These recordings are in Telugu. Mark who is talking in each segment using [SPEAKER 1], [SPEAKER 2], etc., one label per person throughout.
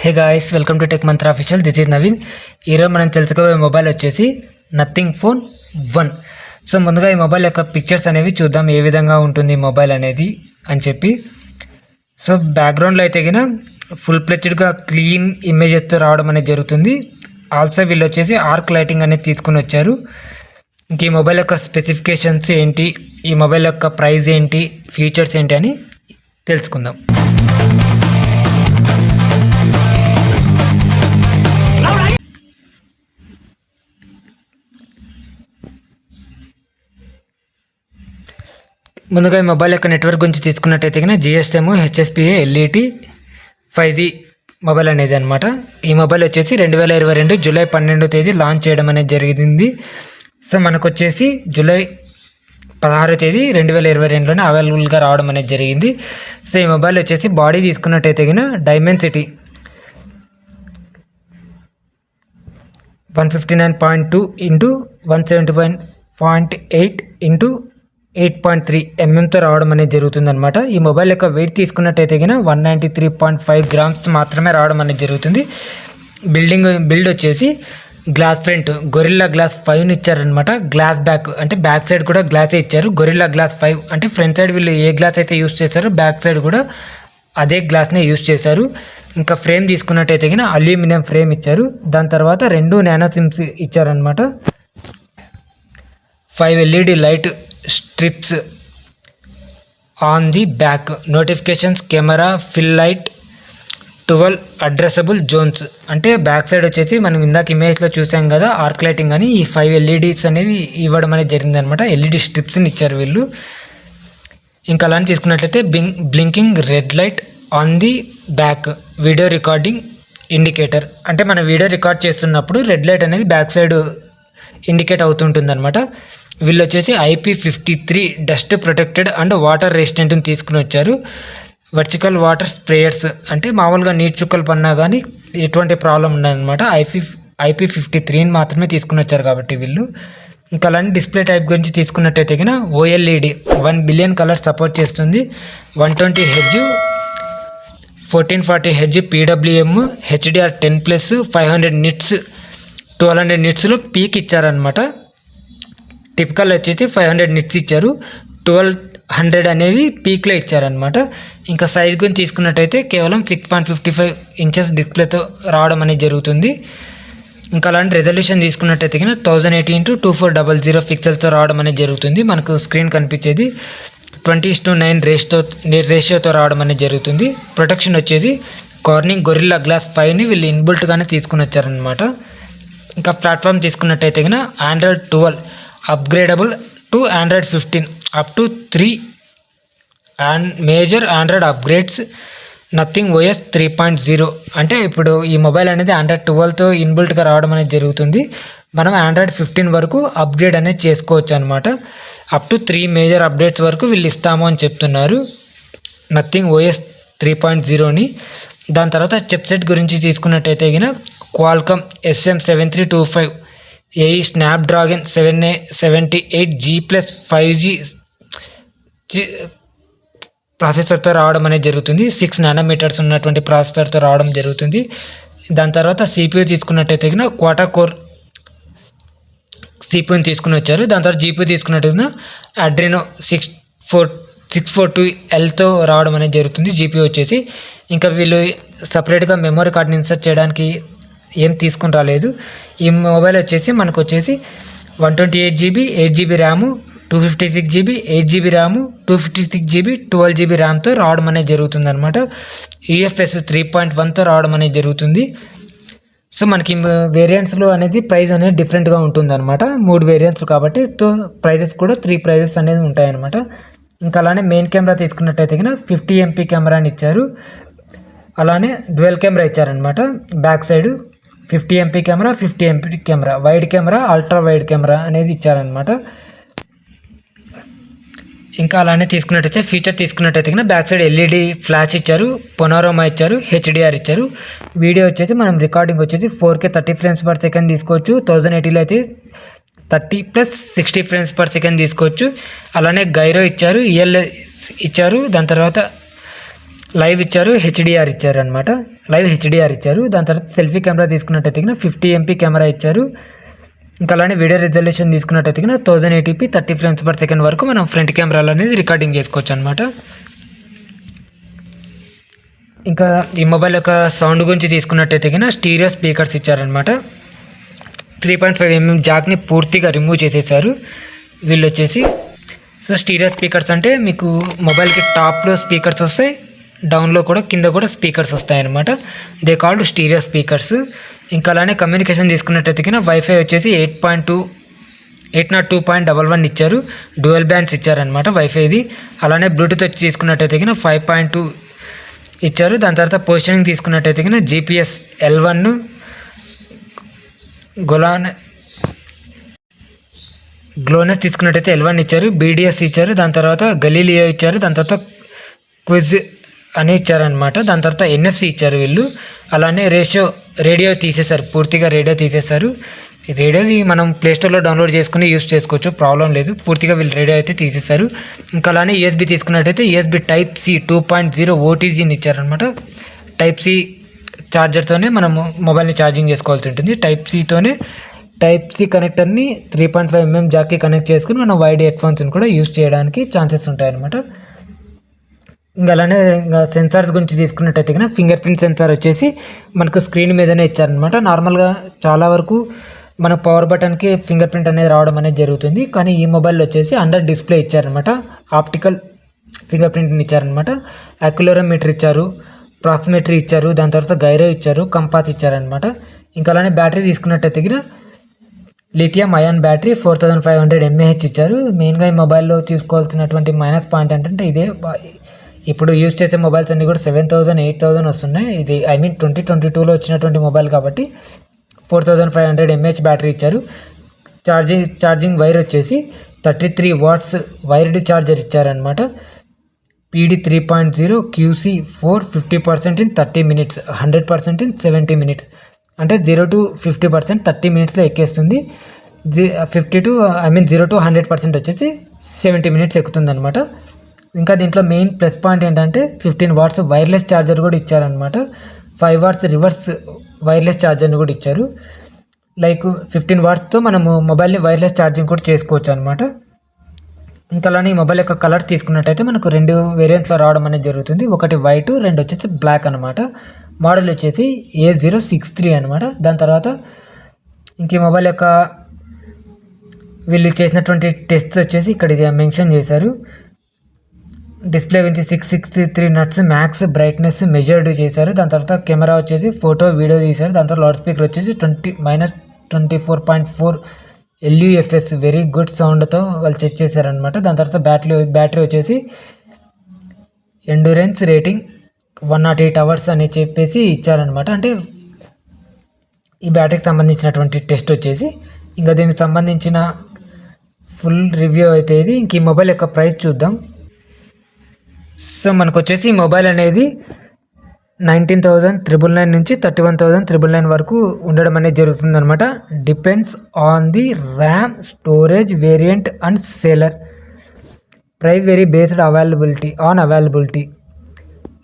[SPEAKER 1] Hey guys, welcome to tech Mantra official. This is Naveen. ఈరోజు మనం తెలుసుకోబోయే మొబైల్ వచ్చేసి నథింగ్ ఫోన్ 1. సో ముందుగా ఈ మొబైల్ యొక్క పిక్చర్స్ అనేవి చూద్దాం, ఏ విధంగా ఉంటుంది ఈ మొబైల్ అనేది అని చెప్పి. సో బ్యాక్గ్రౌండ్లో అయితే కినా ఫుల్ ప్లెచ్డ్గా క్లీన్ ఇమేజెస్తో రావడం అనేది జరుగుతుంది. ఆల్సో వీళ్ళు వచ్చేసి ఆర్క్ లైటింగ్ అనేది తీసుకుని వచ్చారు. ఇంక ఈ మొబైల్ యొక్క స్పెసిఫికేషన్స్ ఏంటి, ఈ మొబైల్ యొక్క ప్రైస్ ఏంటి, ఫీచర్స్ ఏంటి అని తెలుసుకుందాం. ముందుగా ఈ మొబైల్ యొక్క నెట్వర్క్ గురించి తీసుకున్నట్టయితే కన్నా GSM HSPA LET 5G mobile అనేది అనమాట. ఈ మొబైల్ వచ్చేసి 2022 జూలై 12వ తేదీ లాంచ్ చేయడం అనేది జరిగింది. సో మనకు వచ్చేసి జూలై 16వ తేదీ 2022లోనే అవైలబుల్గా రావడం అనేది జరిగింది. సో ఈ మొబైల్ వచ్చేసి బాడీ తీసుకున్నట్టయితే కన్నా డైమెన్సిటీ 159.2 ఇంటూ 171.8 ఇంటూ 8.3 mm రావడం అనేది జరుగుతుందన్నమాట. ఈ మొబైల్ యొక్క వెయిట్ తీసుకున్నట్టయితే కన్నా 193.5 grams మాత్రమే రావడం అనేది జరుగుతుంది. బిల్డ్ వచ్చేసి గ్లాస్ ఫ్రంట్ గొరిల్లా గ్లాస్ 5 ఇచ్చారనమాట. గ్లాస్ బ్యాక్ అంటే బ్యాక్ సైడ్ కూడా గ్లాసే ఇచ్చారు. గొరిల్లా గ్లాస్ 5 అంటే ఫ్రంట్ సైడ్ వీళ్ళు ఏ గ్లాస్ అయితే యూస్ చేశారో బ్యాక్ సైడ్ కూడా అదే గ్లాస్నే యూస్ చేశారు. ఇంకా ఫ్రేమ్ తీసుకున్నట్టయితే కన్నా అల్యూమినియం ఫ్రేమ్ ఇచ్చారు. దాని తర్వాత 2 నానో సిమ్స్ ఇచ్చారనమాట. 5 LED light strips on the back, notifications, camera, fill light, 12 addressable zones. అంటే బ్యాక్ సైడ్ వచ్చేసి మనం ఇందాక ఇమేజ్లో చూసాం కదా ఆర్క్ లైటింగ్ అని, ఈ 5 LEDs అనేవి ఇవ్వడం అనేది జరిగిందనమాట. LED స్ట్రిప్స్ని ఇచ్చారు వీళ్ళు. ఇంకా అలానే తీసుకున్నట్లయితే blinking red light on the back, video recording indicator. అంటే మనం వీడియో రికార్డ్ చేస్తున్నప్పుడు రెడ్ లైట్ అనేది బ్యాక్ సైడ్ ఇండికేట్ అవుతుంటుంది అనమాట. వీళ్ళు వచ్చేసి IP53 dust protected and water రెసిస్టెంట్ని తీసుకుని వచ్చారు. వర్టికల్ వాటర్ స్ప్రేయర్స్ అంటే మామూలుగా నీటి చుక్కలు పన్నా కానీ ఎటువంటి ప్రాబ్లం ఉండదన్నమాట. IP53ని మాత్రమే తీసుకుని వచ్చారు కాబట్టి వీళ్ళు. ఇంకా అలాంటి డిస్ప్లే టైప్ గురించి తీసుకున్నట్టయితే కన్నా OLED 1 బిలియన్ కలర్స్ సపోర్ట్ చేస్తుంది. 120 Hz 1440 Hz PWM HDR10+, 500 nits 1200 nitsలో peak ఇచ్చారనమాట. టిపికల్ వచ్చేసి 500 nits ఇచ్చారు, 1200 అనేవి పీక్లో ఇచ్చారనమాట. ఇంకా సైజ్ గురించి తీసుకున్నట్టయితే కేవలం 6.55 inches డిస్ప్లేతో రావడం అనేది జరుగుతుంది. ఇంకా అలాంటి రెజల్యూషన్ తీసుకున్నట్టయితే కన్నా 1080x2400 పిక్సెల్స్తో రావడం అనేది జరుగుతుంది. మనకు స్క్రీన్ కనిపించేది 20:9 రేషియోతో రావడం అనేది జరుగుతుంది. ప్రొటెక్షన్ వచ్చేసి కార్నింగ్ గొరిల్లా గ్లాస్ 5ని వీళ్ళు ఇన్బుల్ట్గానే తీసుకుని వచ్చారనమాట. ఇంకా ప్లాట్ఫామ్ తీసుకున్నట్టయితే కన్నా Android 12 upgradable to Android 15 up to 3 major Android upgrades, nothing OS 3.0. అంటే ఇప్పుడు ఈ మొబైల్ అనేది Android 12తో ఇన్బుల్ట్గా రావడం అనేది జరుగుతుంది. మనం Android 15 వరకు అప్గ్రేడ్ అనేది చేసుకోవచ్చు అనమాట. అప్ టు 3 మేజర్ అప్డేట్స్ వరకు వీళ్ళు ఇస్తాము అని చెప్తున్నారు నథింగ్ OS 3.0ని. దాని తర్వాత చిప్సెట్ గురించి తీసుకున్నట్టయితే కన్నా Qualcomm SM7325AE Snapdragon 778G+ 5G ప్రాసెసర్తో రావడం అనేది జరుగుతుంది. 6 nanometers ఉన్నటువంటి ప్రాసెసర్తో రావడం జరుగుతుంది. దాని తర్వాత CPU తీసుకున్నట్టయితే కన్నా క్వాటా కోర్ CPUని తీసుకుని వచ్చారు. దాని తర్వాత GPU తీసుకున్నట్టయితే అడ్రినో 642Lతో రావడం అనేది జరుగుతుంది GPU వచ్చేసి. ఇంకా వీళ్ళు సపరేట్గా మెమరీ కార్డ్ని ఇన్సర్ట్ చేయడానికి ఏం తీసుకుని రాలేదు. ఈ మొబైల్ వచ్చేసి మనకు వచ్చేసి 128GB 8GB RAM, 256GB 8GB RAM, 256GB 12GB ర్యామ్తో రావడం అనేది జరుగుతుంది అనమాట. UFS 3.1తో రావడం అనేది జరుగుతుంది. సో మనకి వేరియంట్స్లో అనేది ప్రైస్ అనేది డిఫరెంట్గా ఉంటుంది అనమాట. 3 వేరియంట్స్ కాబట్టి ప్రైజెస్ కూడా 3 ప్రైజెస్ అనేది ఉంటాయన్నమాట. ఇంకా అలానే మెయిన్ కెమెరా తీసుకున్నట్టయితే కన్నా 50 MP కెమెరాని ఇచ్చారు. అలానే డ్యూయల్ కెమెరా ఇచ్చారనమాట. Back side 50 MP camera, 50 MP camera, wide camera, ultra wide camera అనేది ఇచ్చారనమాట. ఇంకా అలానే తీసుకున్నట్టయితే ఫీచర్ తీసుకున్నట్టయితే కన్నా బ్యాక్ సైడ్ LED ఫ్లాష్ ఇచ్చారు, పొనారోమా ఇచ్చారు, HDR ఇచ్చారు. వీడియో వచ్చేసి మనం రికార్డింగ్ వచ్చేసి 4K 30 frames/second తీసుకోవచ్చు. 1080లో అయితే 30+60 frames/second తీసుకోవచ్చు. అలానే గైరో ఇచ్చారు, ELS ఇచ్చారు. దాని తర్వాత లైవ్ ఇచ్చారు, హెచ్డిఆర్ ఇచ్చారు అనమాట. లైవ్ హెచ్డిఆర్ ఇచ్చారు. దాని తర్వాత సెల్ఫీ కెమెరా తీసుకున్నట్టయితే 50 MP కెమెరా ఇచ్చారు. ఇంకా అలానే వీడియో రిజల్యూషన్ తీసుకున్నట్టయితే 1080p 30 frames/second వరకు మనం ఫ్రంట్ కెమెరాలో అనేది రికార్డింగ్ చేసుకోవచ్చు అనమాట. ఇంకా ఈ మొబైల్ యొక్క సౌండ్ గురించి తీసుకున్నట్టయితే స్టీరియో స్పీకర్స్ ఇచ్చారనమాట. 3.5mm జాక్ని పూర్తిగా రిమూవ్ చేసేసారు వీళ్ళు వచ్చేసి. సో స్టీరియో స్పీకర్స్ అంటే మీకు మొబైల్కి టాప్లో స్పీకర్స్ వస్తాయి, డౌన్లో కూడా కింద కూడా స్పీకర్స్ వస్తాయి అనమాట. They called stereo speakers. ఇంకా అలానే కమ్యూనికేషన్ తీసుకున్నట్టయితే వైఫై వచ్చేసి 802.11 ఇచ్చారు. డ్యూయల్ బ్యాండ్స్ ఇచ్చారనమాట వైఫైది. అలానే బ్లూటూత్ వచ్చి తీసుకున్నట్టయితే 5.2 ఇచ్చారు. దాని తర్వాత పొజిషనింగ్ తీసుకున్నట్టయితే GPS L1, గ్లోనస్ తీసుకున్నట్టయితే L1 ఇచ్చారు. BDS ఇచ్చారు. దాని తర్వాత గలీలియో ఇచ్చారు. దాని తర్వాత క్విజ్ అని ఇచ్చారనమాట. దాని తర్వాత NFC ఇచ్చారు వీళ్ళు. అలానే రేడియో తీసేశారు, పూర్తిగా రేడియో తీసేశారు. రేడియోది మనం ప్లేస్టోర్లో డౌన్లోడ్ చేసుకుని యూస్ చేసుకోవచ్చు, ప్రాబ్లం లేదు. పూర్తిగా వీళ్ళు రేడియో అయితే తీసేశారు. ఇంకా అలానే USB తీసుకున్నట్టయితే USB Type-C 2.0 OTGని ఇచ్చారనమాట. Type-C ఛార్జర్తోనే మనము మొబైల్ని ఛార్జింగ్ చేసుకోవాల్సి ఉంటుంది. Type-C కనెక్టర్ని 3.5mm జాక్కి కనెక్ట్ చేసుకుని మనం వైడ్ హెడ్ఫోన్స్ని కూడా యూస్ చేయడానికి ఛాన్సెస్ ఉంటాయన్నమాట. ఇంకా అలానే సెన్సార్స్ గురించి తీసుకున్నట్టయితే ఫింగర్ ప్రింట్ సెన్సార్ వచ్చేసి మనకు స్క్రీన్ మీదనే ఇచ్చారనమాట. నార్మల్గా చాలా వరకు మన పవర్ బటన్కి ఫింగర్ ప్రింట్ అనేది రావడం అనేది జరుగుతుంది. కానీ ఈ మొబైల్లో వచ్చేసి అండర్ డిస్ప్లే ఇచ్చారనమాట. ఆప్టికల్ ఫింగర్ ప్రింట్ని ఇచ్చారనమాట. యాక్యులరోమీటర్ ఇచ్చారు, ప్రాక్సిమెట్రీ ఇచ్చారు. దాని తర్వాత గైరో ఇచ్చారు, కంపాస్ ఇచ్చారనమాట. ఇంకా అలానే బ్యాటరీ తీసుకున్నట్టయితే లిథియం అయాన్ బ్యాటరీ 4500 mAh ఇచ్చారు. మెయిన్గా ఈ మొబైల్లో తీసుకోవాల్సినటువంటి మైనస్ పాయింట్ ఏంటంటే ఇదే, ఇప్పుడు యూజ్ చేసే మొబైల్స్ అన్నీ కూడా 7000, 8000 వస్తున్నాయి. ఇది 2022లో వచ్చినటువంటి మొబైల్ కాబట్టి 4500 mAh బ్యాటరీ ఇచ్చారు. ఛార్జింగ్ వైర్ వచ్చేసి 33 watts వైర్డ్ ఛార్జర్ ఇచ్చారనమాట. PD 3.0 QC4 50% in 30 minutes, 100% in 70 minutes. అంటే 0 to 50% 30 minutesలో ఎక్కేస్తుంది. 0 to 100% వచ్చేసి 70 minutes ఎక్కుతుంది అనమాట. ఇంకా దీంట్లో మెయిన్ ప్లస్ పాయింట్ ఏంటంటే 15 watts వైర్లెస్ ఛార్జర్ కూడా ఇచ్చారనమాట. 5 watts రివర్స్ వైర్లెస్ ఛార్జర్ని కూడా ఇచ్చారు. లైక్ 15 wattsతో మనము మొబైల్ని వైర్లెస్ ఛార్జింగ్ కూడా చేసుకోవచ్చు అనమాట. ఇంకా అలానే ఈ మొబైల్ యొక్క కలర్ తీసుకున్నట్టయితే మనకు 2 వేరియంట్స్లో రావడం అనేది జరుగుతుంది. ఒకటి వైట్, 2 వచ్చేసి బ్లాక్ అనమాట. మోడల్ వచ్చేసి A063 అనమాట. దాని తర్వాత ఇంక ఈ మొబైల్ యొక్క వీళ్ళు చేసినటువంటి టెస్ట్ వచ్చేసి ఇక్కడ మెన్షన్ చేశారు. డిస్ప్లే గురించి 663 నట్స్ మ్యాక్స్ బ్రైట్నెస్ మెజర్డ్ చేశారు. దాని తర్వాత కెమెరా వచ్చేసి ఫోటో వీడియో తీశారు. దాని తర్వాత లౌడ్ స్పీకర్ వచ్చేసి 24.4 LUFS వెరీ గుడ్ సౌండ్తో వాళ్ళు చెక్ చేశారనమాట. దాని తర్వాత బ్యాటరీ వచ్చేసి ఎండ్యూరెన్స్ రేటింగ్ 108 hours అని చెప్పేసి ఇచ్చారనమాట. అంటే ఈ బ్యాటరీకి సంబంధించినటువంటి టెస్ట్ వచ్చేసి, ఇంకా దీనికి సంబంధించిన ఫుల్ రివ్యూ అయితే ఇది. ఇంక ఈ మొబైల్ యొక్క ప్రైస్ చూద్దాం. సో మనకు వచ్చేసి ఈ మొబైల్ అనేది 19,999 నుంచి 31,999 వరకు ఉండడం అనేది జరుగుతుంది అనమాట. Depends on the RAM, storage, variant and seller. Price very based availability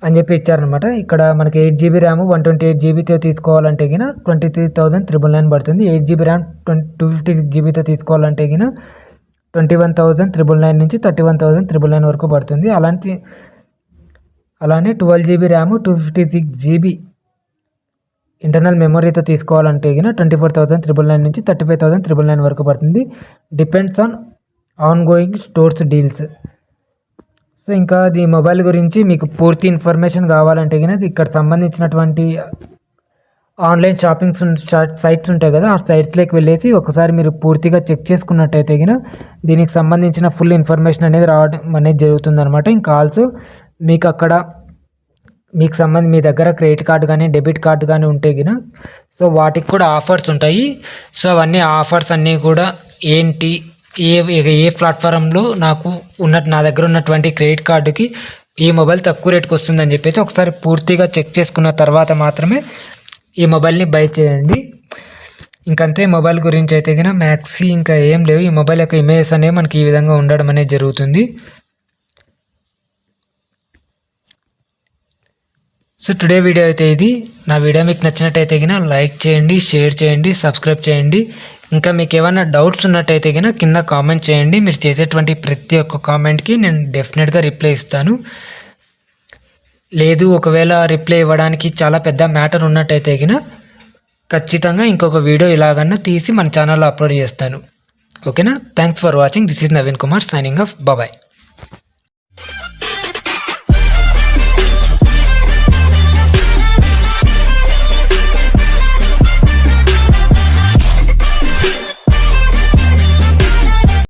[SPEAKER 1] అని చెప్పి ఇచ్చారనమాట. ఇక్కడ మనకి 8GB ర్యామ్ 128GBతో తీసుకోవాలంటే 23,999 పడుతుంది. 8GB ర్యామ్ 256GBతో తీసుకోవాలంటే 21,999 నుంచి 31,999 వరకు పడుతుంది. అలానే 12GB ర్యామ్ 256GB ఇంటర్నల్ మెమొరీతో తీసుకోవాలంటే 24,999 నుంచి 35,999 వరకు పడుతుంది. Depends on going stores deals. So ఇంకా ఈ మొబైల్ గురించి మీకు పూర్తి ఇన్ఫర్మేషన్ కావాలంటే ఇక్కడ సంబంధించినటువంటి ఆన్లైన్ షాపింగ్ సైట్స్ ఉంటాయి కదా, ఆ సైట్స్లోకి వెళ్ళేసి ఒకసారి మీరు పూర్తిగా చెక్ చేసుకున్నట్టయితే దీనికి సంబంధించిన ఫుల్ ఇన్ఫర్మేషన్ అనేది రావడం అనేది జరుగుతుంది అనమాట. ఇంకా ఆల్సో మీకు అక్కడ మీ దగ్గర క్రెడిట్ కార్డు కానీ డెబిట్ కార్డు కానీ ఉంటే సో వాటికి కూడా ఆఫర్స్ ఉంటాయి. సో అవన్నీ ఆఫర్స్ అన్నీ కూడా ఏంటి, ఏ ప్లాట్ఫారంలో నా దగ్గర ఉన్నటువంటి క్రెడిట్ కార్డుకి ఈ మొబైల్ తక్కువ రేట్కి వస్తుందని చెప్పేసి ఒకసారి పూర్తిగా చెక్ చేసుకున్న తర్వాత మాత్రమే ఈ మొబైల్ని బై చేయండి. ఇంకంతే మొబైల్ గురించి అయితే మ్యాక్సీ ఇంకా ఏం లేవు. ఈ మొబైల్ యొక్క ఇమేజెస్ అనేవి మనకి ఈ విధంగా ఉండడం అనేది జరుగుతుంది. సో టుడే వీడియో అయితే ఇది. నా వీడియో మీకు నచ్చినట్టయితే గిన లైక్ చేయండి, షేర్ చేయండి, సబ్స్క్రైబ్ చేయండి. ఇంకా మీకు ఏమైనా డౌట్స్ ఉన్నట్టయితే గిన కింద కామెంట్ చేయండి. మీరు చేసేటువంటి ప్రతి ఒక్క కామెంట్కి నేను డెఫినెట్గా రిప్లై ఇస్తాను. లేదు ఒకవేళ రిప్లై ఇవ్వడానికి చాలా పెద్ద మ్యాటర్ ఉన్నట్టయితే గిన ఖచ్చితంగా ఇంకొక వీడియో ఇలాగన్నా తీసి మన ఛానల్లో అప్లోడ్ చేస్తాను. ఓకేనా? Thanks for watching. This is Naveen Kumar signing off. Bye.